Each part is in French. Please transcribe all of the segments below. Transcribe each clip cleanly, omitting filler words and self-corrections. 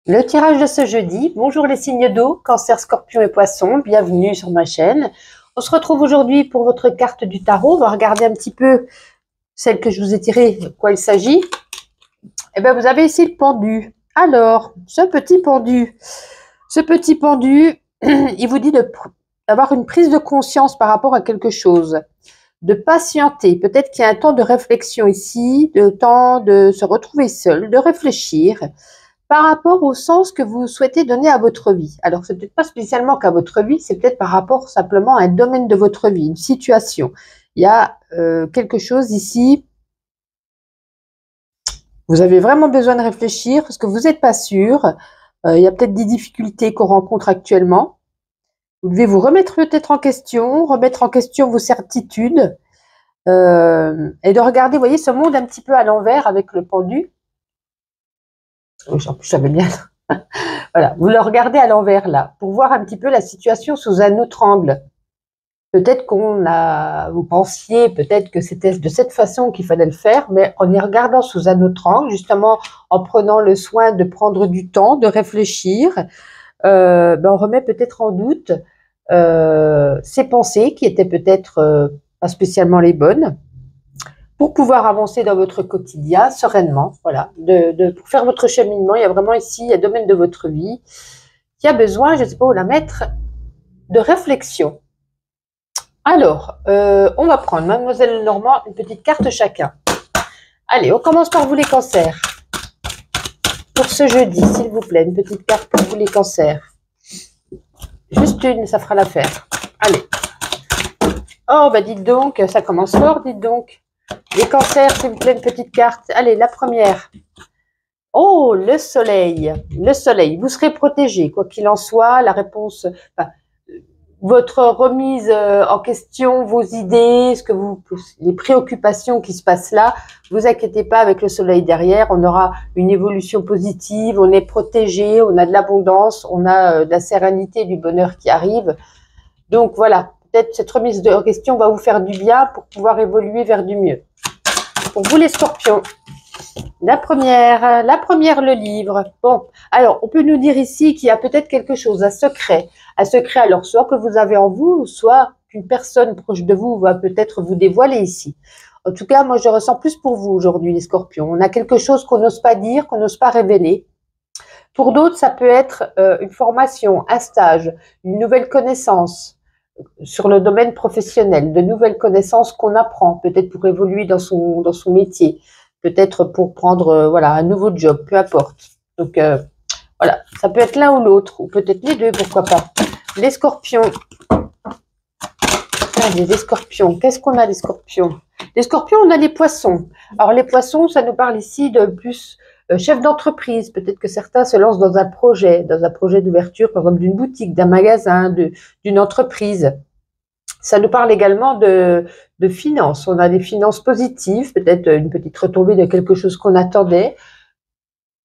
Le tirage de ce jeudi. Bonjour les signes d'eau, Cancer, Scorpion et Poisson. Bienvenue sur ma chaîne. On se retrouve aujourd'hui pour votre carte du tarot. On va regarder un petit peu celle que je vous ai tirée, de quoi il s'agit. Eh bien, vous avez ici le pendu. Alors, ce petit pendu, il vous dit d'avoir une prise de conscience par rapport à quelque chose, de patienter. Peut-être qu'il y a un temps de réflexion ici, de temps de se retrouver seul, de réfléchir par rapport au sens que vous souhaitez donner à votre vie. Alors, c'est peut-être pas spécialement qu'à votre vie, c'est peut-être par rapport simplement à un domaine de votre vie, une situation. Il y a quelque chose ici. Vous avez vraiment besoin de réfléchir parce que vous n'êtes pas sûr. Il y a peut-être des difficultés qu'on rencontre actuellement. Vous devez vous remettre peut-être en question, remettre en question vos certitudes et de regarder, vous voyez, ce monde un petit peu à l'envers avec le pendu. En plus, j'avais bien. Voilà, vous le regardez à l'envers là, pour voir un petit peu la situation sous un autre angle. Peut-être vous pensiez peut-être que c'était de cette façon qu'il fallait le faire, mais en y regardant sous un autre angle, justement en prenant le soin de prendre du temps, de réfléchir, on remet peut-être en doute ces pensées qui étaient peut-être pas spécialement les bonnes, pour pouvoir avancer dans votre quotidien sereinement, voilà, pour faire votre cheminement. Il y a vraiment ici un domaine de votre vie qui a besoin, je ne sais pas où la mettre, de réflexion. Alors, on va prendre, Mademoiselle Normand, une petite carte chacun. Allez, on commence par vous les cancers. Pour ce jeudi, s'il vous plaît, une petite carte pour vous les cancers. Juste une, ça fera l'affaire. Allez. Oh, bah dites donc, ça commence fort, dites donc. Les cancers, s'il vous plaît, une petite carte. Allez, la première. Oh, le soleil. Le soleil, vous serez protégé, quoi qu'il en soit. La réponse, enfin, votre remise en question, vos idées, les préoccupations qui se passent là, vous inquiétez pas, avec le soleil derrière, on aura une évolution positive, on est protégé, on a de l'abondance, on a de la sérénité, du bonheur qui arrive. Donc voilà, peut-être cette remise en question va vous faire du bien pour pouvoir évoluer vers du mieux. Pour vous les scorpions, la première, le livre. Bon, alors on peut nous dire ici qu'il y a peut-être quelque chose, un secret, alors soit que vous avez en vous, soit qu'une personne proche de vous va peut-être vous dévoiler ici. En tout cas, moi je ressens plus pour vous aujourd'hui les scorpions. On a quelque chose qu'on n'ose pas dire, qu'on n'ose pas révéler. Pour d'autres, ça peut être une formation, un stage, une nouvelle connaissance sur le domaine professionnel, de nouvelles connaissances qu'on apprend, peut-être pour évoluer dans son métier, peut-être pour prendre voilà, un nouveau job, peu importe. Donc voilà, ça peut être l'un ou l'autre, ou peut-être les deux, pourquoi pas. Les scorpions. Allez, les scorpions. Qu'est-ce qu'on a, les scorpions? Les scorpions, on a les poissons. Alors les poissons, ça nous parle ici de plus chef d'entreprise. Peut-être que certains se lancent dans un projet d'ouverture, par exemple d'une boutique, d'un magasin, d'une entreprise. Ça nous parle également de finances. On a des finances positives, peut-être une petite retombée de quelque chose qu'on attendait.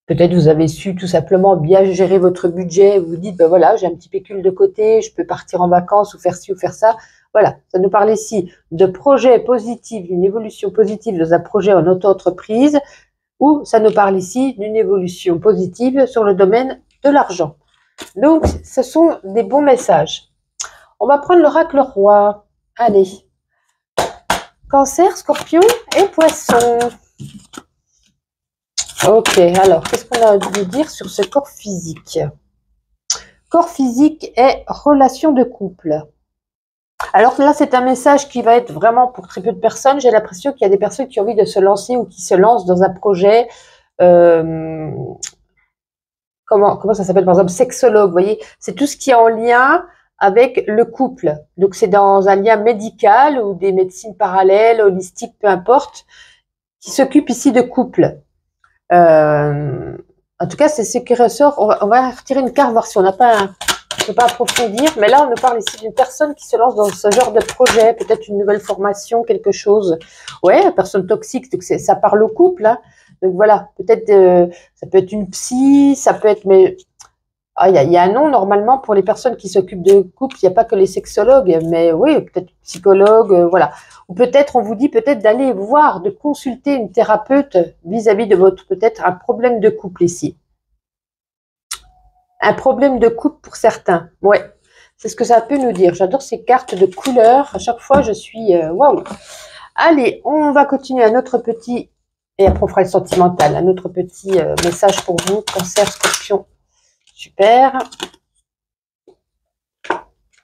Peut-être vous avez su tout simplement bien gérer votre budget. Vous vous dites, ben voilà, j'ai un petit pécule de côté, je peux partir en vacances ou faire ci ou faire ça. Voilà, ça nous parle ici de projets positifs, d'une évolution positive dans un projet en auto-entreprise, ou ça nous parle ici d'une évolution positive sur le domaine de l'argent. Donc, ce sont des bons messages. On va prendre l'oracle roi. Allez. Cancer, scorpion et poisson. Ok, alors, qu'est-ce qu'on a à vous dire sur ce corps physique? Corps physique et relation de couple. Alors là, c'est un message qui va être vraiment pour très peu de personnes. J'ai l'impression qu'il y a des personnes qui ont envie de se lancer ou qui se lancent dans un projet. Comment ça s'appelle, par exemple, sexologue, vous voyez, c'est tout ce qui est en lien avec le couple. Donc, c'est dans un lien médical ou des médecines parallèles, holistiques, peu importe, qui s'occupe ici de couple. En tout cas, c'est ce qui ressort. On va retirer une carte, voir si on n'a pas je ne peux pas approfondir, mais là, on nous parle ici d'une personne qui se lance dans ce genre de projet, peut-être une nouvelle formation, quelque chose. Ouais, personne toxique, donc ça parle au couple, hein. Donc voilà, peut-être, ça peut être une psy, ça peut être, mais il y a un nom normalement pour les personnes qui s'occupent de couple. Il n'y a pas que les sexologues, mais oui, peut-être psychologue, voilà. Ou peut-être, on vous dit peut-être d'aller voir, de consulter une thérapeute vis-à-vis de votre peut-être un problème de couple ici. Un problème de couple pour certains. Ouais, c'est ce que ça peut nous dire. J'adore ces cartes de couleurs. À chaque fois, je suis waouh. Allez, on va continuer un autre petit, et après on fera le sentimental, un autre petit message pour vous, Cancer, Scorpion. Super.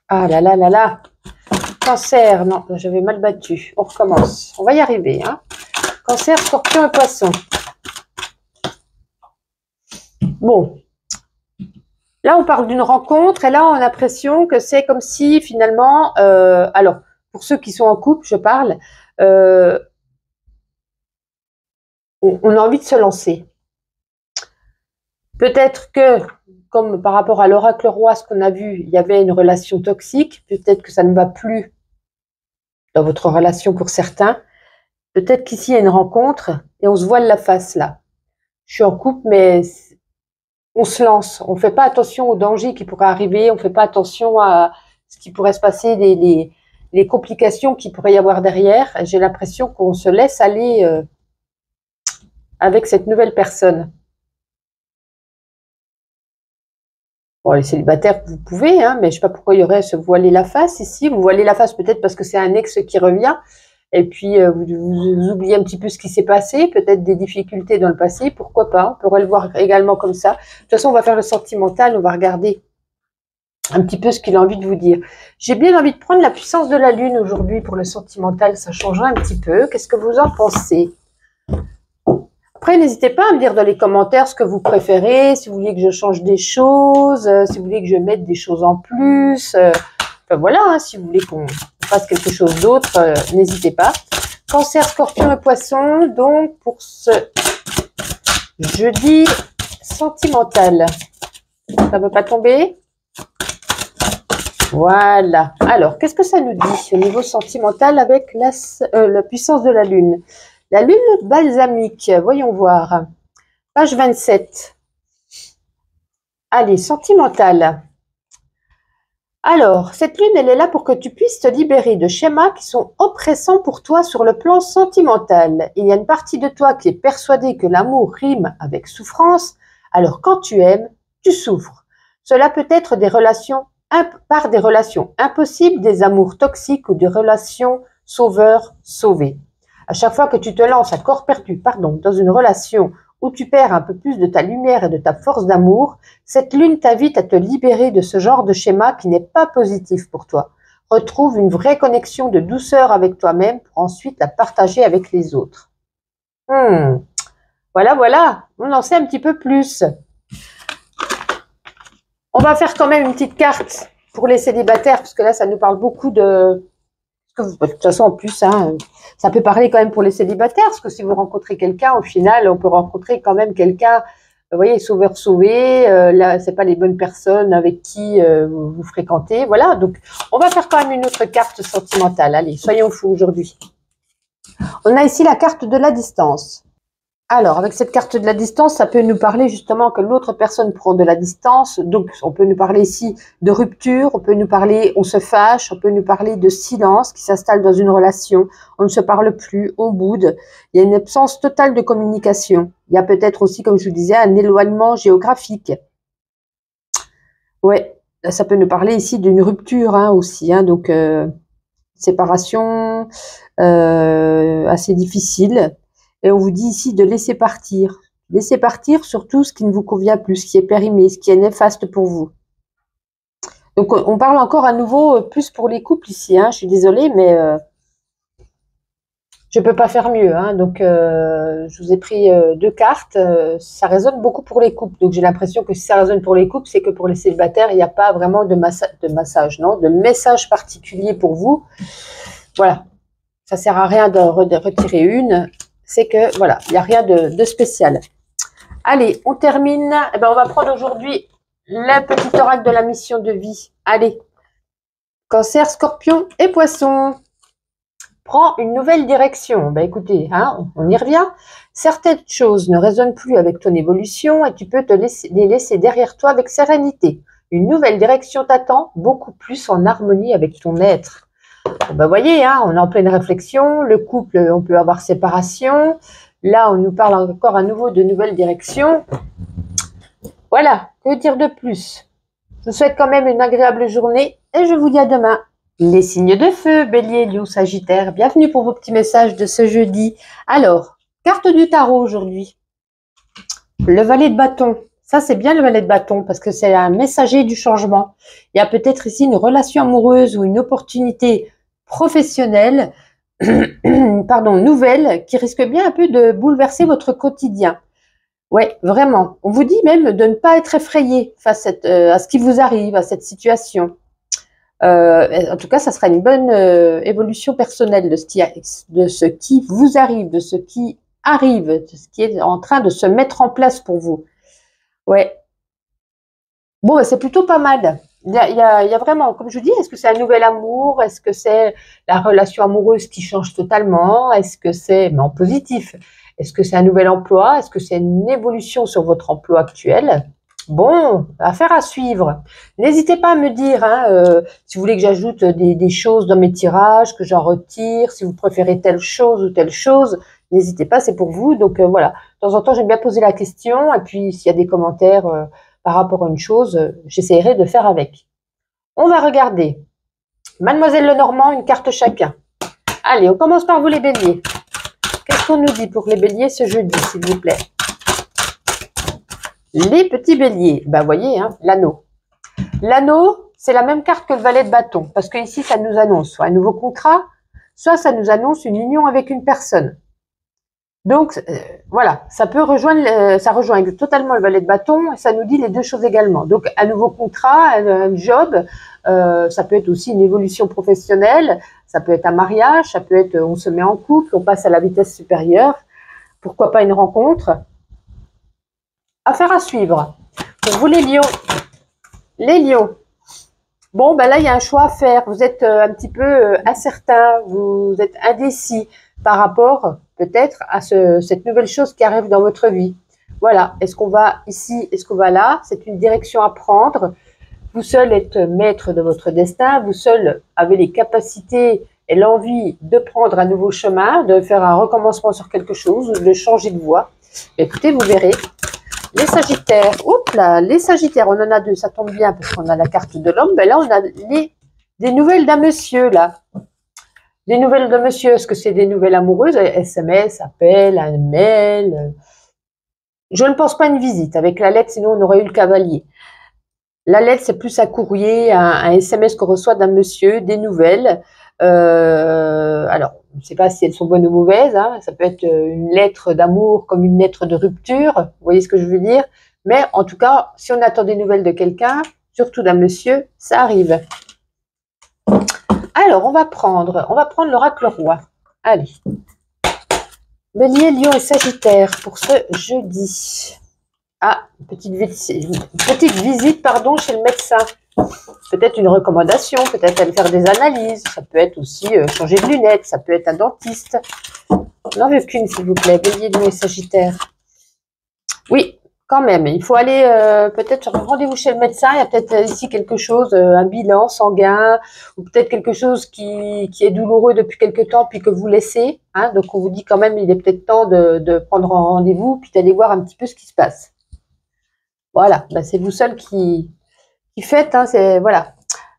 Ah là là là là. Cancer, non, j'avais mal battu. On recommence. On va y arriver. Hein. Cancer, Scorpion et Poisson. Bon. Là, on parle d'une rencontre et là, on a l'impression que c'est comme si finalement, alors, pour ceux qui sont en couple, je parle, on a envie de se lancer. Peut-être que, comme par rapport à l'oracle roi, ce qu'on a vu, il y avait une relation toxique, peut-être que ça ne va plus dans votre relation pour certains. Peut-être qu'ici, il y a une rencontre et on se voile la face là. Je suis en couple, mais on se lance. On ne fait pas attention aux dangers qui pourraient arriver, on ne fait pas attention à ce qui pourrait se passer, les complications qu'il pourrait y avoir derrière. J'ai l'impression qu'on se laisse aller avec cette nouvelle personne. Bon, les célibataires, vous pouvez, hein, mais je ne sais pas pourquoi il y aurait à se voiler la face ici. Vous voilez la face peut-être parce que c'est un ex qui revient. Et puis, vous oubliez un petit peu ce qui s'est passé, peut-être des difficultés dans le passé, pourquoi pas, on pourrait le voir également comme ça. De toute façon, on va faire le sentimental, on va regarder un petit peu ce qu'il a envie de vous dire. J'ai bien envie de prendre la puissance de la Lune aujourd'hui pour le sentimental, ça changerait un petit peu. Qu'est-ce que vous en pensez? Après, n'hésitez pas à me dire dans les commentaires ce que vous préférez, si vous voulez que je change des choses, si vous voulez que je mette des choses en plus. Enfin, voilà, hein, si vous voulez qu'on fasse quelque chose d'autre, n'hésitez pas. Cancer, Scorpion et Poisson, donc pour ce jeudi sentimental. Ça ne peut pas tomber? Voilà. Alors, qu'est-ce que ça nous dit au niveau sentimental avec la puissance de la Lune? La Lune balsamique, voyons voir. Page 27. Allez, sentimental. Alors, cette lune, elle est là pour que tu puisses te libérer de schémas qui sont oppressants pour toi sur le plan sentimental. Il y a une partie de toi qui est persuadée que l'amour rime avec souffrance. Alors, quand tu aimes, tu souffres. Cela peut être par des relations impossibles, des amours toxiques ou des relations sauveur-sauvé. À chaque fois que tu te lances à corps perdu, dans une relation où tu perds un peu plus de ta lumière et de ta force d'amour, cette lune t'invite à te libérer de ce genre de schéma qui n'est pas positif pour toi. Retrouve une vraie connexion de douceur avec toi-même pour ensuite la partager avec les autres. Voilà, on en sait un petit peu plus. On va faire quand même une petite carte pour les célibataires, parce que là, ça nous parle beaucoup de... De toute façon, en plus, hein, ça peut parler quand même pour les célibataires, parce que si vous rencontrez quelqu'un, au final, on peut rencontrer quand même quelqu'un, vous voyez, sauveur-sauvé, là, c'est pas les bonnes personnes avec qui vous fréquentez, voilà. Donc, on va faire quand même une autre carte sentimentale. Allez, soyons fous aujourd'hui. On a ici la carte de la distance. Alors, avec cette carte de la distance, ça peut nous parler justement que l'autre personne prend de la distance. Donc, on peut nous parler ici de rupture, on peut nous parler, on se fâche, on peut nous parler de silence qui s'installe dans une relation. On ne se parle plus, on boude. Il y a une absence totale de communication. Il y a peut-être aussi, comme je vous disais, un éloignement géographique. Ouais, ça peut nous parler ici d'une rupture aussi. Donc, séparation assez difficile. Et on vous dit ici de laisser partir. Laissez partir surtout ce qui ne vous convient plus, ce qui est périmé, ce qui est néfaste pour vous. Donc, on parle encore à nouveau plus pour les couples ici. Je suis désolée, mais je ne peux pas faire mieux. Donc, je vous ai pris 2 cartes. Ça résonne beaucoup pour les couples. Donc, j'ai l'impression que si ça résonne pour les couples, c'est que pour les célibataires, il n'y a pas vraiment de massage, non, de message particulier pour vous. Voilà. Ça ne sert à rien de retirer une. C'est que, voilà, il n'y a rien de spécial. Allez, on termine. On va prendre aujourd'hui le petit oracle de la mission de vie. Allez, Cancer, Scorpion et Poisson. Prends une nouvelle direction. Écoutez, on y revient. Certaines choses ne résonnent plus avec ton évolution et tu peux les laisser derrière toi avec sérénité. Une nouvelle direction t'attend, beaucoup plus en harmonie avec ton être. Vous voyez, on est en pleine réflexion. Le couple, on peut avoir séparation. Là, on nous parle encore à nouveau de nouvelles directions. Voilà. Que dire de plus? Je vous souhaite quand même une agréable journée et je vous dis à demain. Les signes de feu, Bélier, Lion, Sagittaire, bienvenue pour vos petits messages de ce jeudi. Alors, carte du tarot aujourd'hui. Le valet de bâton. Ça, c'est bien le valet de bâton parce que c'est un messager du changement. Il y a peut-être ici une relation amoureuse ou une opportunité professionnelle, pardon, nouvelle, qui risque bien un peu de bouleverser votre quotidien. Ouais, vraiment. On vous dit même de ne pas être effrayé face à ce qui vous arrive, à cette situation. En tout cas, ça sera une bonne évolution personnelle de ce qui vous arrive, de ce qui arrive, de ce qui est en train de se mettre en place pour vous. Ouais. Bon, bah, c'est plutôt pas mal. Il y a vraiment, comme je vous dis, est-ce que c'est un nouvel amour? Est-ce que c'est la relation amoureuse qui change totalement? Est-ce que c'est, mais en positif, est-ce que c'est un nouvel emploi? Est-ce que c'est une évolution sur votre emploi actuel? Bon, affaire à suivre. N'hésitez pas à me dire si vous voulez que j'ajoute des choses dans mes tirages, que j'en retire, si vous préférez telle chose ou telle chose. N'hésitez pas, c'est pour vous. Donc voilà, de temps en temps, j'aime bien poser la question. Et puis, s'il y a des commentaires par rapport à une chose, j'essaierai de faire avec. On va regarder. Mademoiselle Lenormand, une carte chacun. Allez, on commence par vous les béliers. Qu'est-ce qu'on nous dit pour les béliers ce jeudi, s'il vous plaît? Les petits béliers, ben voyez, l'anneau. L'anneau, c'est la même carte que le valet de bâton, parce que ici, ça nous annonce soit un nouveau contrat, soit ça nous annonce une union avec une personne. Donc, voilà, ça rejoint totalement le valet de bâton, et ça nous dit les deux choses également. Donc, un nouveau contrat, un job, ça peut être aussi une évolution professionnelle, ça peut être un mariage, ça peut être on se met en couple, on passe à la vitesse supérieure, pourquoi pas une rencontre. Affaire à suivre. Pour vous les lions. Les lions. Bon, ben là, il y a un choix à faire. Vous êtes un petit peu incertain, vous êtes indécis par rapport peut-être à cette nouvelle chose qui arrive dans votre vie. Voilà, est-ce qu'on va ici, est-ce qu'on va là? C'est une direction à prendre. Vous seul êtes maître de votre destin, vous seul avez les capacités et l'envie de prendre un nouveau chemin, de faire un recommencement sur quelque chose, de changer de voie. Écoutez, vous verrez. Les Sagittaires, oups là, les Sagittaires, on en a deux, ça tombe bien parce qu'on a la carte de l'homme. Ben là, on a des nouvelles d'un monsieur là. Des nouvelles de monsieur, est-ce que c'est des nouvelles amoureuses? SMS, appel, un mail. Je ne pense pas à une visite avec la lettre, sinon on aurait eu le cavalier. La lettre, c'est plus un courrier, un SMS qu'on reçoit d'un monsieur, des nouvelles. Alors, je ne sais pas si elles sont bonnes ou mauvaises. Ça peut être une lettre d'amour comme une lettre de rupture. Vous voyez ce que je veux dire? Mais en tout cas, si on attend des nouvelles de quelqu'un, surtout d'un monsieur, ça arrive. Alors, on va prendre l'oracle roi. Allez. Bélier, Lion et Sagittaire pour ce jeudi. Ah, petite visite chez le médecin. Peut-être une recommandation, peut-être aller faire des analyses, ça peut être aussi changer de lunettes, ça peut être un dentiste. N'en veux qu'une, s'il vous plaît, Bélier, Lion et Sagittaire. Oui, quand même, il faut aller peut-être rendez-vous chez le médecin, il y a peut-être ici quelque chose, un bilan sanguin, ou peut-être quelque chose qui est douloureux depuis quelque temps, puis que vous laissez. Donc on vous dit quand même, il est peut-être temps de prendre un rendez-vous, puis d'aller voir un petit peu ce qui se passe. Voilà, ben c'est vous seul qui faites, c'est voilà.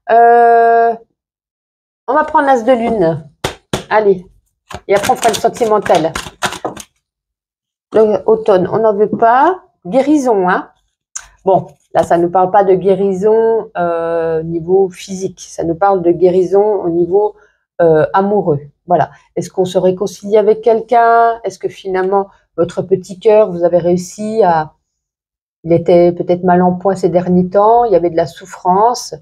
On va prendre l'as de lune. Allez, et après on fera le sentimental. Le automne, on n'en veut pas. Guérison, Bon, là, ça ne nous parle pas de guérison au niveau physique. Ça nous parle de guérison au niveau amoureux. Voilà. Est-ce qu'on se réconcilie avec quelqu'un? Est-ce que finalement, votre petit cœur, vous avez réussi à... Il était peut-être mal en point ces derniers temps, il y avait de la souffrance.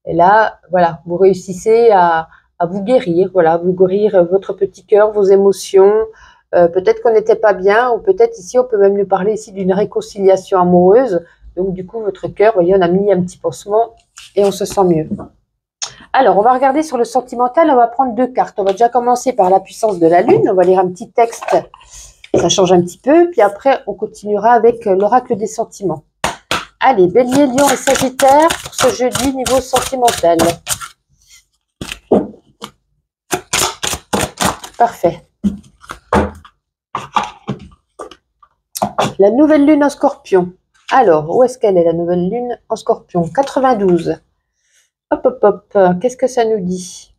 Et là, voilà, vous réussissez à vous guérir, voilà, vous guérir votre petit cœur, vos émotions. Peut-être qu'on n'était pas bien, ou peut-être ici, on peut même nous parler ici d'une réconciliation amoureuse. Donc, du coup, votre cœur, vous voyez, on a mis un petit pansement et on se sent mieux. Alors, on va regarder sur le sentimental, on va prendre deux cartes. On va déjà commencer par la puissance de la lune. On va lire un petit texte, ça change un petit peu. Puis après, on continuera avec l'oracle des sentiments. Allez, Bélier, Lion et Sagittaire pour ce jeudi niveau sentimental. Parfait. La nouvelle lune en Scorpion. Alors, où est-ce qu'elle est, la nouvelle lune en Scorpion? 92. Hop, hop, hop. Qu'est-ce que ça nous dit?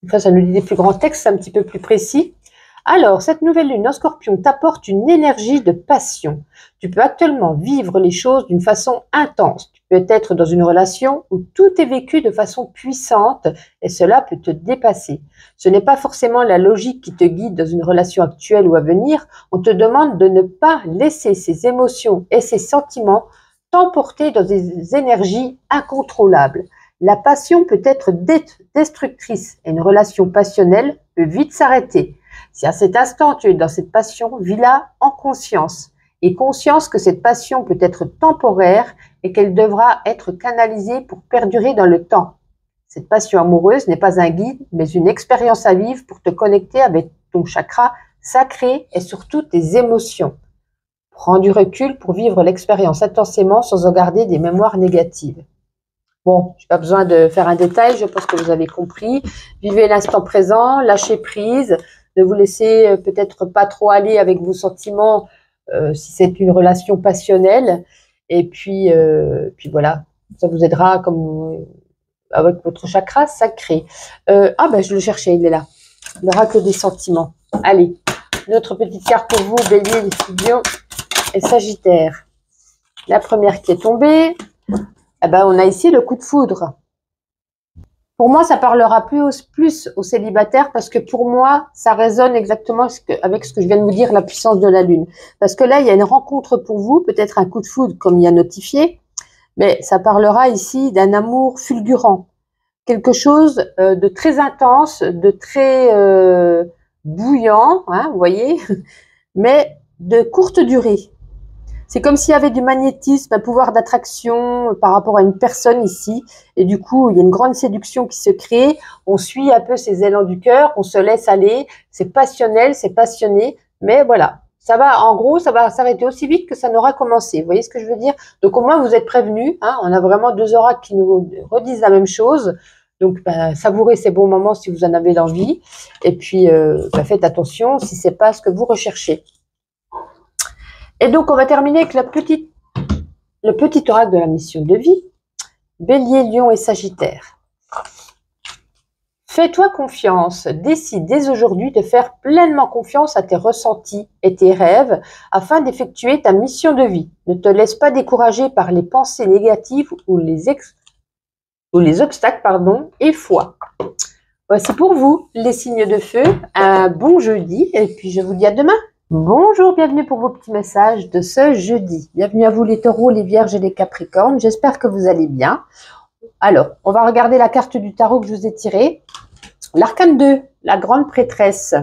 Enfin, ça nous dit des plus grands textes, un petit peu plus précis. Alors, cette nouvelle lune en Scorpion t'apporte une énergie de passion. Tu peux actuellement vivre les choses d'une façon intense. Tu peux être dans une relation où tout est vécu de façon puissante et cela peut te dépasser. Ce n'est pas forcément la logique qui te guide dans une relation actuelle ou à venir. On te demande de ne pas laisser ces émotions et ces sentiments t'emporter dans des énergies incontrôlables. La passion peut être destructrice et une relation passionnelle peut vite s'arrêter. Si à cet instant tu es dans cette passion, vis-la en conscience. Et conscience que cette passion peut être temporaire et qu'elle devra être canalisée pour perdurer dans le temps. Cette passion amoureuse n'est pas un guide, mais une expérience à vivre pour te connecter avec ton chakra sacré et surtout tes émotions. Prends du recul pour vivre l'expérience intensément sans en garder des mémoires négatives. Bon, je n'ai pas besoin de faire un détail, je pense que vous avez compris. Vivez l'instant présent, lâchez prise, ne vous laissez peut-être pas trop aller avec vos sentiments si c'est une relation passionnelle. Et puis voilà, ça vous aidera comme avec votre chakra sacré. Ah ben je le cherchais, il est là. L'oracle des sentiments. Allez, notre petite carte pour vous, Bélier, les Lions et Sagittaire. La première qui est tombée. Eh ben, on a ici le coup de foudre. Pour moi, ça parlera plus aux célibataires parce que pour moi, ça résonne exactement avec ce que je viens de vous dire, la puissance de la Lune. Parce que là, il y a une rencontre pour vous, peut-être un coup de foudre comme il y a notifié, mais ça parlera ici d'un amour fulgurant. Quelque chose de très intense, de très bouillant, hein, vous voyez, mais de courte durée. C'est comme s'il y avait du magnétisme, un pouvoir d'attraction par rapport à une personne ici. Et du coup, il y a une grande séduction qui se crée. On suit un peu ses élans du cœur, on se laisse aller. C'est passionnel, c'est passionné. Mais voilà, ça va, en gros, ça va s'arrêter aussi vite que ça n'aura commencé. Vous voyez ce que je veux dire? Donc au moins, vous êtes prévenus. Hein, on a vraiment deux oracles qui nous redisent la même chose. Donc, savourez ces bons moments si vous en avez l'envie. Et puis, faites attention si c'est pas ce que vous recherchez. Et donc, on va terminer avec le petit oracle de la mission de vie. Bélier, Lion et Sagittaire. Fais-toi confiance. Décide dès aujourd'hui de faire pleinement confiance à tes ressentis et tes rêves afin d'effectuer ta mission de vie. Ne te laisse pas décourager par les pensées négatives ou les obstacles, et foi. Voici pour vous les signes de feu. Un bon jeudi et puis je vous dis à demain. Bonjour, bienvenue pour vos petits messages de ce jeudi. Bienvenue à vous les taureaux, les vierges et les capricornes. J'espère que vous allez bien. Alors, on va regarder la carte du tarot que je vous ai tirée. L'arcane 2, la grande prêtresse.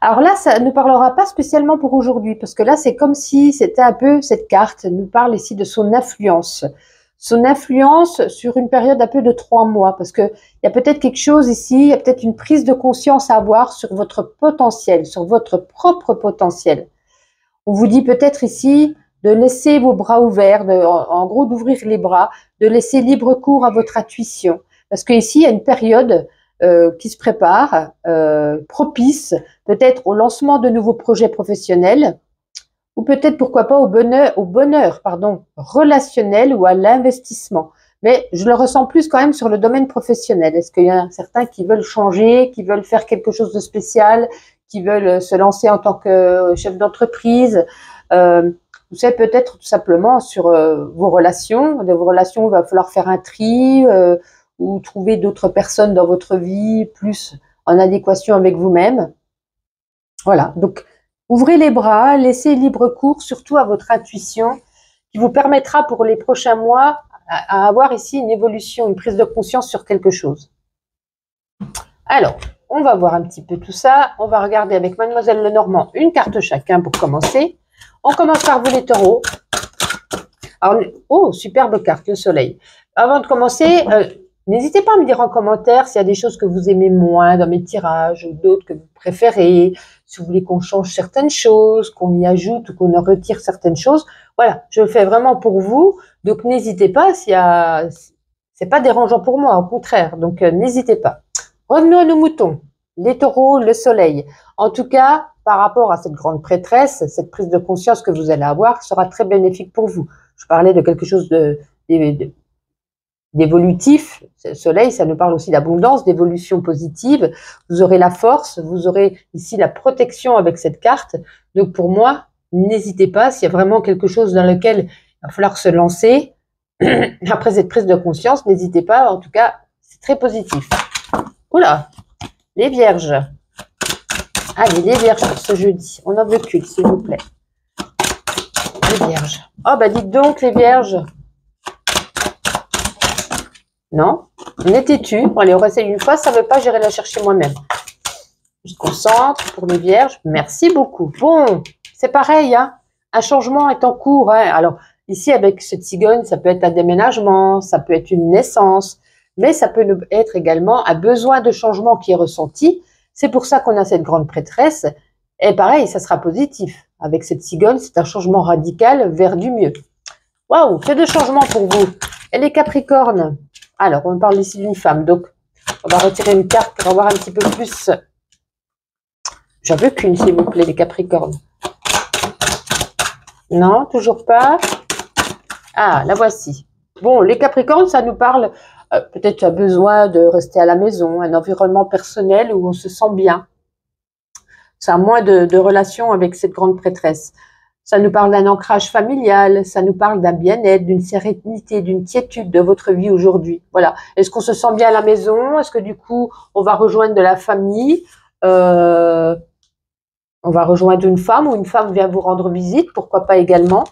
Alors là, ça ne parlera pas spécialement pour aujourd'hui, parce que là, c'est comme si c'était un peu, cette carte nous parle ici de son influence. Son influence sur une période un peu de 3 mois, parce que il y a peut-être quelque chose ici, il y a peut-être une prise de conscience à avoir sur votre potentiel, sur votre propre potentiel. On vous dit peut-être ici de laisser vos bras ouverts, en gros d'ouvrir les bras, de laisser libre cours à votre intuition. Parce qu'ici, il y a une période qui se prépare, propice peut-être au lancement de nouveaux projets professionnels, ou peut-être, pourquoi pas, au bonheur relationnel ou à l'investissement. Mais je le ressens plus quand même sur le domaine professionnel. Est-ce qu'il y a certains qui veulent changer, qui veulent faire quelque chose de spécial, qui veulent se lancer en tant que chef d'entreprise? Vous savez, peut-être tout simplement sur vos relations. De vos relations, il va falloir faire un tri ou trouver d'autres personnes dans votre vie plus en adéquation avec vous-même. Voilà, donc ouvrez les bras, laissez libre cours surtout à votre intuition qui vous permettra pour les prochains mois à avoir ici une évolution, une prise de conscience sur quelque chose. Alors, on va voir un petit peu tout ça. On va regarder avec Mademoiselle Lenormand une carte chacun pour commencer. On commence par vous les taureaux. Alors, oh, superbe carte, le soleil. Avant de commencer, n'hésitez pas à me dire en commentaire s'il y a des choses que vous aimez moins dans mes tirages ou d'autres que vous préférez. Si vous voulez qu'on change certaines choses, qu'on y ajoute ou qu'on en retire certaines choses. Voilà, je le fais vraiment pour vous. Donc, n'hésitez pas s'il y a... C'est pas dérangeant pour moi, au contraire. Donc, n'hésitez pas. Revenons à nos moutons. Les taureaux, le soleil. En tout cas, par rapport à cette grande prêtresse, cette prise de conscience que vous allez avoir sera très bénéfique pour vous. Je parlais de quelque chose d'évolutif. Le soleil, ça nous parle aussi d'abondance, d'évolution positive. Vous aurez la force, vous aurez ici la protection avec cette carte. Donc pour moi, n'hésitez pas, s'il y a vraiment quelque chose dans lequel il va falloir se lancer, après cette prise de conscience, n'hésitez pas, en tout cas, c'est très positif. Oula, les vierges. Allez, les vierges pour ce jeudi. On en veut qu'une, s'il vous plaît. Les vierges. Oh, bah dites donc, les vierges. Non, on est têtu. Bon, allez, on réessaye une fois. Ça ne veut pas, j'irai la chercher moi-même. Je concentre pour les vierges. Merci beaucoup. Bon, c'est pareil, hein. Un changement est en cours. Hein. Alors, ici, avec cette cigogne, ça peut être un déménagement, ça peut être une naissance, mais ça peut être également un besoin de changement qui est ressenti. C'est pour ça qu'on a cette grande prêtresse. Et pareil, ça sera positif. Avec cette cigogne, c'est un changement radical vers du mieux. Waouh, que de changements pour vous. Et les Capricornes. Alors, on parle ici d'une femme. Donc, on va retirer une carte pour avoir un petit peu plus. J'en veux qu'une, s'il vous plaît, les Capricornes. Non, toujours pas. Ah, la voici. Bon, les Capricornes, ça nous parle peut-être un besoin de rester à la maison, un environnement personnel où on se sent bien. Ça a moins de relations avec cette grande prêtresse. Ça nous parle d'un ancrage familial, ça nous parle d'un bien-être, d'une sérénité, d'une quiétude de votre vie aujourd'hui. Voilà. Est-ce qu'on se sent bien à la maison? Est-ce que du coup, on va rejoindre de la famille? On va rejoindre une femme ou une femme vient vous rendre visite, pourquoi pas également.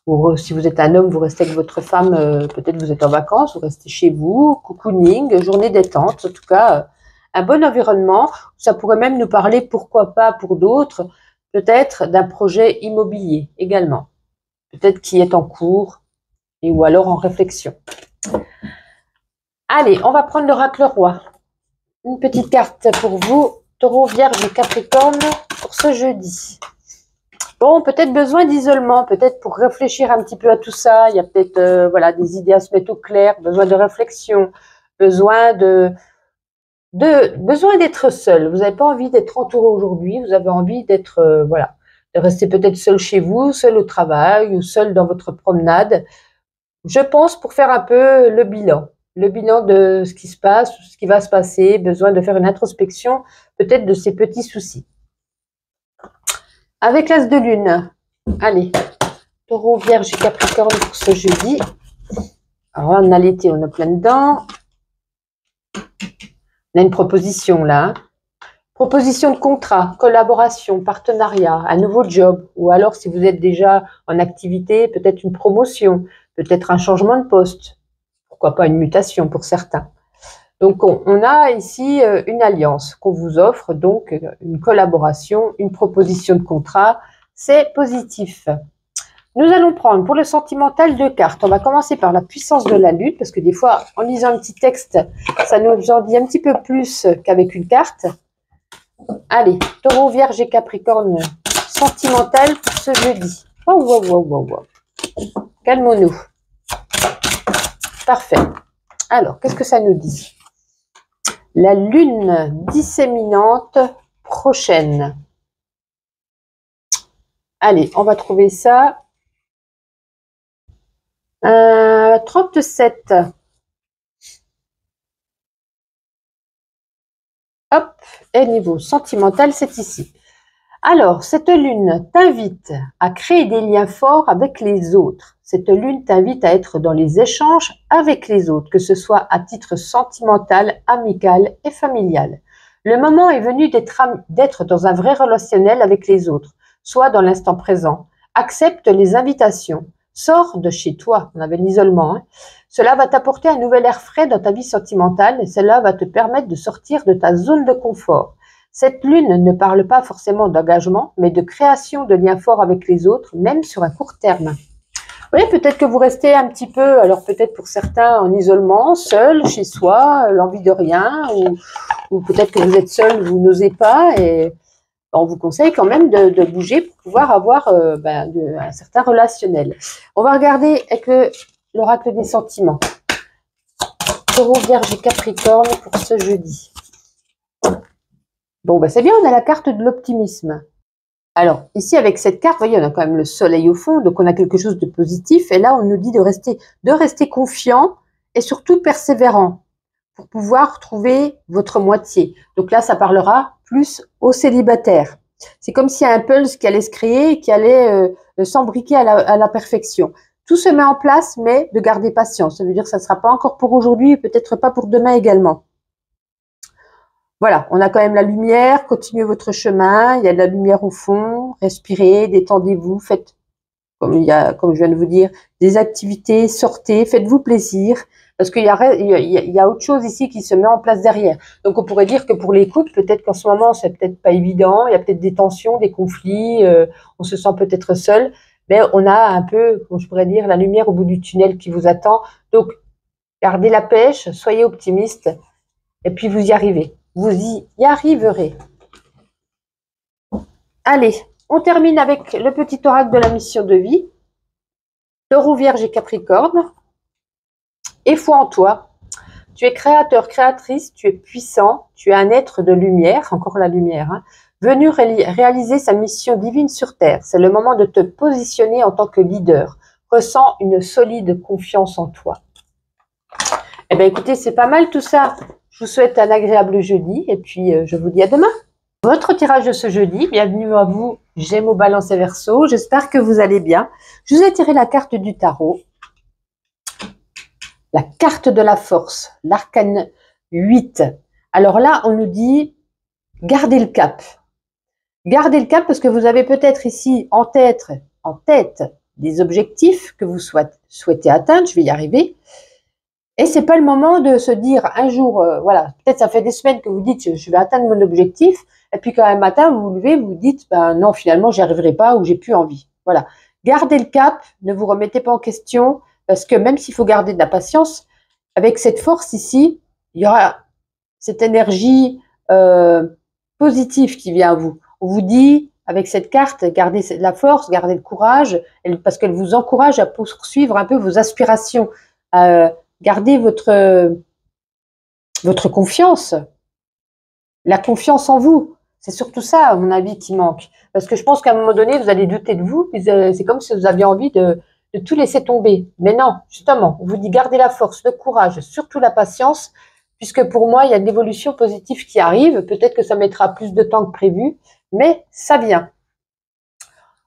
Ou si vous êtes un homme, vous restez avec votre femme, peut-être vous êtes en vacances, vous restez chez vous, cocooning, journée détente, en tout cas, un bon environnement. Ça pourrait même nous parler, pourquoi pas pour d'autres, peut-être d'un projet immobilier également, peut-être qui est en cours et ou alors en réflexion. Allez, on va prendre l'oracle roi. Une petite carte pour vous, Taureau, Vierge et Capricorne, pour ce jeudi. Bon, peut-être besoin d'isolement, peut-être pour réfléchir un petit peu à tout ça. Il y a peut-être voilà, des idées à se mettre au clair, besoin de réflexion, besoin d'être seul. Vous n'avez pas envie d'être entouré aujourd'hui, vous avez envie d'être, voilà, de rester peut-être seul chez vous, seul au travail ou seul dans votre promenade. Je pense pour faire un peu le bilan de ce qui se passe, ce qui va se passer, besoin de faire une introspection peut-être de ces petits soucis. Avec l'As de Lune, allez, Taureau, Vierge et Capricorne pour ce jeudi. Alors là, on a l'été, on a plein dedans. On a une proposition là. Proposition de contrat, collaboration, partenariat, un nouveau job. Ou alors, si vous êtes déjà en activité, peut-être une promotion, peut-être un changement de poste. Pourquoi pas une mutation pour certains. Donc, on a ici une alliance qu'on vous offre, donc une collaboration, une proposition de contrat. C'est positif. Nous allons prendre pour le sentimental 2 cartes. On va commencer par la puissance de la lune, parce que des fois, en lisant un petit texte, ça nous en dit un petit peu plus qu'avec une carte. Allez, Taureau, Vierge et Capricorne, sentimental pour ce jeudi. Wow. Calmons-nous. Parfait. Alors, qu'est-ce que ça nous dit? La lune disséminante prochaine. Allez, on va trouver ça. 37. Hop, et niveau sentimental, c'est ici. Alors, cette lune t'invite à créer des liens forts avec les autres. Cette lune t'invite à être dans les échanges avec les autres, que ce soit à titre sentimental, amical et familial. Le moment est venu d'être dans un vrai relationnel avec les autres, soit dans l'instant présent. Accepte les invitations. Sors de chez toi, on avait l'isolement. Hein. Cela va t'apporter un nouvel air frais dans ta vie sentimentale et cela va te permettre de sortir de ta zone de confort. Cette lune ne parle pas forcément d'engagement, mais de création de liens forts avec les autres, même sur un court terme. Oui, peut-être que vous restez un petit peu, alors peut-être pour certains en isolement, seul, chez soi, l'envie de rien, ou peut-être que vous êtes seul, vous n'osez pas, et on vous conseille quand même de bouger pour pouvoir avoir un certain relationnel. On va regarder avec l'oracle des sentiments. Taureau, Vierge et Capricorne pour ce jeudi. Bon, ben c'est bien, on a la carte de l'optimisme. Alors, ici, avec cette carte, vous voyez, on a quand même le soleil au fond, donc on a quelque chose de positif. Et là, on nous dit de rester confiant et surtout persévérant pour pouvoir trouver votre moitié. Donc là, ça parlera plus aux célibataires. C'est comme s'il y a un pulse qui allait se créer, qui allait s'embriquer à la perfection. Tout se met en place, mais de garder patience. Ça veut dire que ça ne sera pas encore pour aujourd'hui et peut-être pas pour demain également. Voilà, on a quand même la lumière, continuez votre chemin, il y a de la lumière au fond, respirez, détendez-vous, faites, comme je viens de vous dire, des activités, sortez, faites-vous plaisir, parce qu'il y a autre chose ici qui se met en place derrière. Donc on pourrait dire que pour les couples, peut-être qu'en ce moment, c'est peut-être pas évident, il y a peut-être des tensions, des conflits, on se sent peut-être seul, mais on a un peu, comment je pourrais dire, la lumière au bout du tunnel qui vous attend. Donc, gardez la pêche, soyez optimiste, et puis vous y arrivez. Vous y arriverez. Allez, on termine avec le petit oracle de la mission de vie. Taureau, Vierge et Capricorne. Et foi en toi. Tu es créateur, créatrice, tu es puissant, tu es un être de lumière, encore la lumière, hein, venu réaliser sa mission divine sur Terre. C'est le moment de te positionner en tant que leader. Ressens une solide confiance en toi. Eh bien, écoutez, c'est pas mal tout ça. Je vous souhaite un agréable jeudi et puis je vous dis à demain. Votre tirage de ce jeudi, bienvenue à vous, Gémeaux, Balance et Verseau. J'espère que vous allez bien. Je vous ai tiré la carte du tarot, la carte de la force, l'arcane 8. Alors là, on nous dit, gardez le cap. Gardez le cap parce que vous avez peut-être ici en tête des objectifs que vous souhaitez atteindre. Je vais y arriver. Et c'est pas le moment de se dire un jour, voilà, peut-être ça fait des semaines que vous dites je vais atteindre mon objectif, et puis quand un matin vous vous levez, vous dites ben non, finalement j'y arriverai pas ou j'ai plus envie. Voilà, gardez le cap, ne vous remettez pas en question, parce que même s'il faut garder de la patience, avec cette force ici, il y aura cette énergie positive qui vient à vous. On vous dit avec cette carte, gardez la force, gardez le courage, parce qu'elle vous encourage à poursuivre un peu vos aspirations. Gardez votre confiance, la confiance en vous. C'est surtout ça, à mon avis, qui manque. Parce que je pense qu'à un moment donné, vous allez douter de vous, c'est comme si vous aviez envie de tout laisser tomber. Mais non, justement, on vous dit gardez la force, le courage, surtout la patience, puisque pour moi, il y a de l'évolution positive qui arrive. Peut-être que ça mettra plus de temps que prévu, mais ça vient.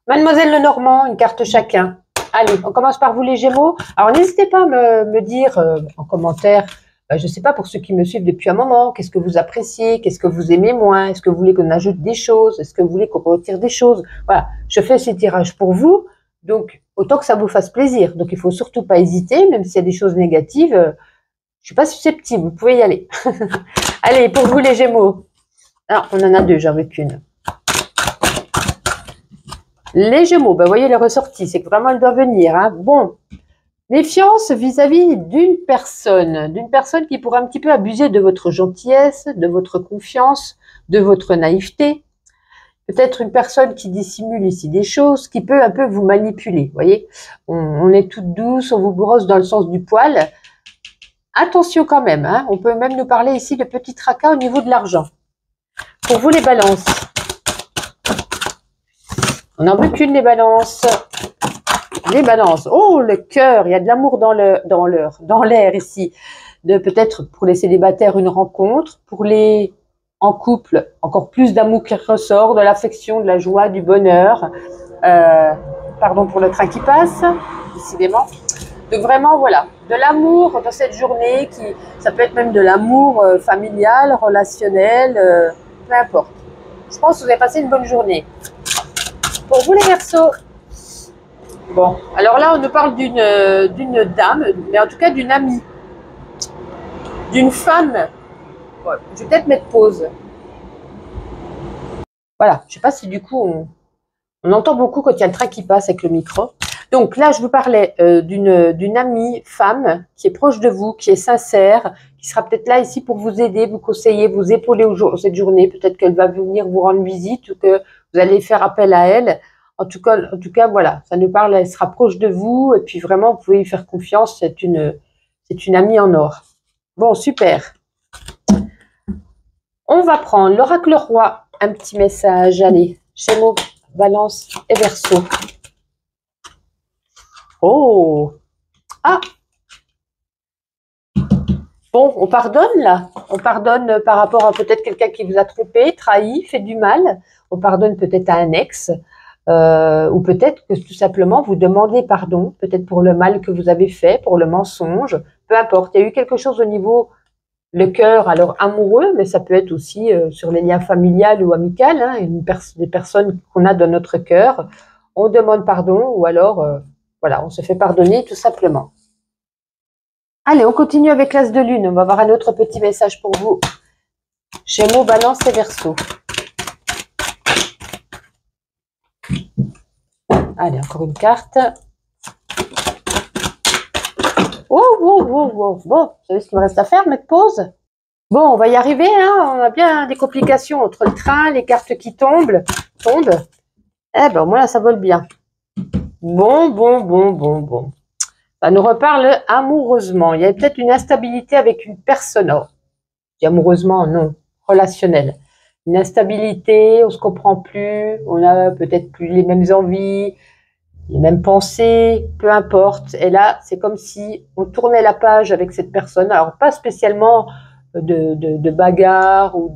Mademoiselle Lenormand, une carte chacun. Allez, on commence par vous les Gémeaux. Alors, n'hésitez pas à me dire en commentaire, je ne sais pas, pour ceux qui me suivent depuis un moment, qu'est-ce que vous appréciez, qu'est-ce que vous aimez moins, est-ce que vous voulez qu'on ajoute des choses, est-ce que vous voulez qu'on retire des choses. Voilà, je fais ces tirages pour vous, donc autant que ça vous fasse plaisir. Donc, il ne faut surtout pas hésiter, même s'il y a des choses négatives, je ne suis pas susceptible, vous pouvez y aller. Allez, pour vous les Gémeaux. Alors, on en a deux, j'en veux qu'une. Les Gémeaux, ben, vous voyez les ressorties, c'est que vraiment elle doit venir. Hein. Bon, méfiance vis-à-vis d'une personne qui pourrait un petit peu abuser de votre gentillesse, de votre confiance, de votre naïveté. Peut-être une personne qui dissimule ici des choses, qui peut un peu vous manipuler. Vous voyez, on est toute douce, on vous brosse dans le sens du poil. Attention quand même, hein, on peut même nous parler ici de petits tracas au niveau de l'argent. Pour vous les balances. On n'en veut qu'une, les balances. Les balances. Oh, le cœur. Il y a de l'amour dans l'air ici. Peut-être pour les célibataires, une rencontre. Pour les en couple, encore plus d'amour qui ressort, de l'affection, de la joie, du bonheur. Pardon pour le train qui passe, décidément. Donc vraiment, voilà, de l'amour dans cette journée. Ça peut être même de l'amour familial, relationnel, peu importe. Je pense que vous avez passé une bonne journée. Pour vous les Verseaux, bon, alors là on nous parle d'une dame, mais en tout cas d'une amie, d'une femme. Bon, je vais peut-être mettre pause. Voilà, je ne sais pas si du coup on entend beaucoup quand il y a le train qui passe avec le micro. Donc là je vous parlais d'une amie femme qui est proche de vous, qui est sincère, qui sera peut-être là ici pour vous aider, vous conseiller, vous épauler cette journée. Peut-être qu'elle va venir vous rendre visite ou que vous allez faire appel à elle. En tout cas, voilà, ça nous parle, elle sera proche de vous et puis vraiment, vous pouvez lui faire confiance, c'est une amie en or. Bon, super. On va prendre l'oracle roi, un petit message. Allez, Gémeaux, Balance et Verseau. Oh! Ah! Bon, on pardonne là. On pardonne par rapport à peut-être quelqu'un qui vous a trompé, trahi, fait du mal. On pardonne peut-être à un ex. Ou peut-être que tout simplement vous demandez pardon, peut-être pour le mal que vous avez fait, pour le mensonge. Peu importe, il y a eu quelque chose au niveau le cœur, alors amoureux, mais ça peut être aussi sur les liens familiales ou amicaux, hein, des personnes qu'on a dans notre cœur. On demande pardon ou alors, voilà, on se fait pardonner tout simplement. Allez, on continue avec l'As de Lune. On va avoir un autre petit message pour vous. Gémeaux, Balance et Verseau. Allez, encore une carte. Oh, oh, oh, oh. Bon, vous savez ce qu'il me reste à faire, mettre pause. Bon, on va y arriver, hein. On a bien des complications entre le train, les cartes qui tombent. Eh ben, au moins là, ça vole bien. Bon. Ça nous reparle amoureusement. Il y a peut-être une instabilité avec une personne. Oh, amoureusement, non. Relationnelle. Une instabilité, on se comprend plus, on a peut-être plus les mêmes envies, les mêmes pensées, peu importe. Et là, c'est comme si on tournait la page avec cette personne. Alors, pas spécialement de bagarre ou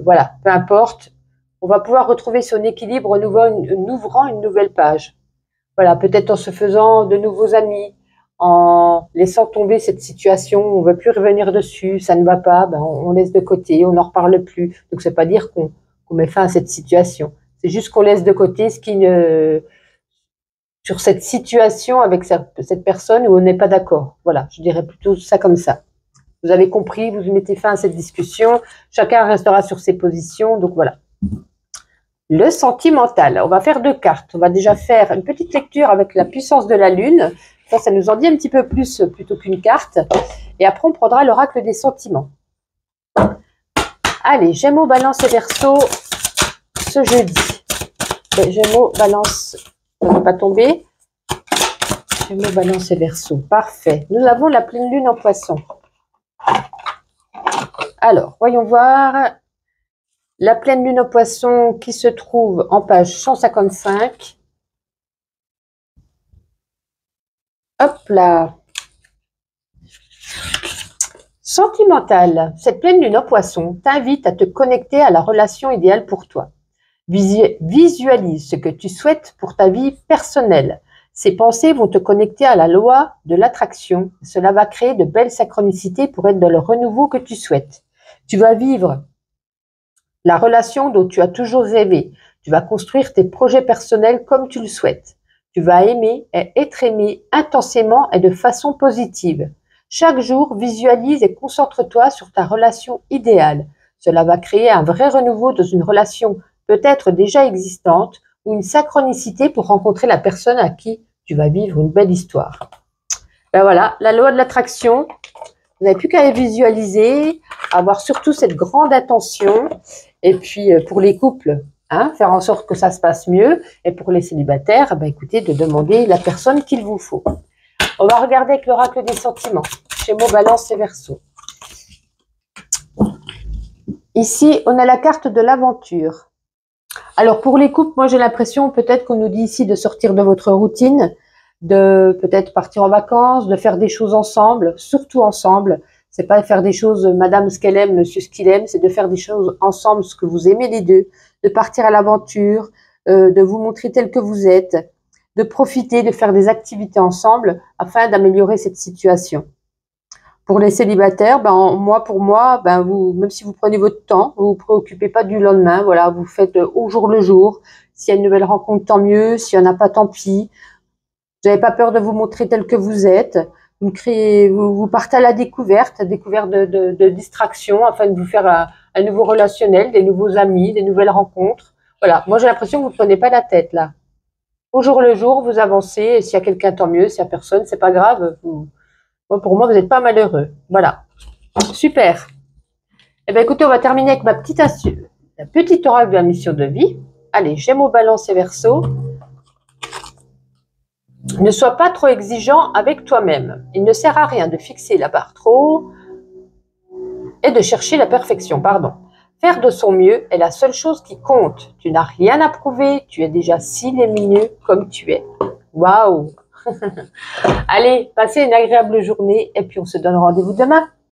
voilà, peu importe. On va pouvoir retrouver son équilibre en ouvrant une nouvelle page. Voilà, peut-être en se faisant de nouveaux amis, en laissant tomber cette situation, on ne veut plus revenir dessus, ça ne va pas, ben on laisse de côté, on n'en reparle plus. Donc, c'est pas dire qu'on met fin à cette situation. C'est juste qu'on laisse de côté ce qui ne... sur cette situation avec cette personne où on n'est pas d'accord. Voilà, je dirais plutôt ça comme ça. Vous avez compris, vous mettez fin à cette discussion, chacun restera sur ses positions, donc voilà. Le sentimental, on va faire 2 cartes. On va déjà faire une petite lecture avec la puissance de la lune. Ça nous en dit un petit peu plus plutôt qu'une carte. Et après, on prendra l'oracle des sentiments. Allez, Gémeaux, Balance et Verseau, ce jeudi. Gémeaux, Balance, ça ne va pas tomber. Gémeaux, Balance et Verseau, parfait. Nous avons la pleine lune en Poisson. Alors, voyons voir. La pleine lune en Poisson qui se trouve en page 155. Hop là. Sentimental. Cette pleine lune en Poisson t'invite à te connecter à la relation idéale pour toi. Visualise ce que tu souhaites pour ta vie personnelle. Ces pensées vont te connecter à la loi de l'attraction. Cela va créer de belles synchronicités pour être dans le renouveau que tu souhaites. Tu vas vivre la relation dont tu as toujours rêvé. Tu vas construire tes projets personnels comme tu le souhaites. Tu vas aimer et être aimé intensément et de façon positive. Chaque jour, visualise et concentre-toi sur ta relation idéale. Cela va créer un vrai renouveau dans une relation peut-être déjà existante ou une synchronicité pour rencontrer la personne à qui tu vas vivre une belle histoire. Ben voilà, la loi de l'attraction. Vous n'avez plus qu'à visualiser, avoir surtout cette grande attention. Et puis, pour les couples, hein, faire en sorte que ça se passe mieux. Et pour les célibataires, ben, écoutez, de demander la personne qu'il vous faut. On va regarder avec l'oracle des sentiments. Gémeaux, Balance et Verseau. Ici, on a la carte de l'aventure. Alors, pour les couples, moi, j'ai l'impression peut-être qu'on nous dit ici de sortir de votre routine, de peut-être partir en vacances, de faire des choses ensemble, surtout ensemble. C'est pas faire des choses madame ce qu'elle aime, monsieur ce qu'il aime, c'est de faire des choses ensemble, ce que vous aimez les deux, de partir à l'aventure, de vous montrer tel que vous êtes, de profiter, de faire des activités ensemble afin d'améliorer cette situation. Pour les célibataires, pour moi, vous, même si vous prenez votre temps, vous vous préoccupez pas du lendemain, voilà, vous faites au jour le jour. S'il y a une nouvelle rencontre, tant mieux. S'il n'y en a pas, tant pis. Vous n'avez pas peur de vous montrer tel que vous êtes. Vous partez à la découverte de distractions afin de vous faire un nouveau relationnel, des nouveaux amis, des nouvelles rencontres. Voilà. Moi, j'ai l'impression que vous ne prenez pas la tête, là. Au jour le jour, vous avancez. Et s'il y a quelqu'un, tant mieux. S'il n'y a personne, c'est pas grave. Pour moi, vous n'êtes pas malheureux. Voilà. Super. Eh bien, écoutez, on va terminer avec ma petite astuce. La petite oracle de la mission de vie. Allez, Gémeaux, Balance et Verseau. Ne sois pas trop exigeant avec toi-même. Il ne sert à rien de fixer la barre trop haut et de chercher la perfection, pardon. Faire de son mieux est la seule chose qui compte. Tu n'as rien à prouver, tu es déjà si lumineux comme tu es. Waouh! Allez, passez une agréable journée et puis on se donne rendez-vous demain.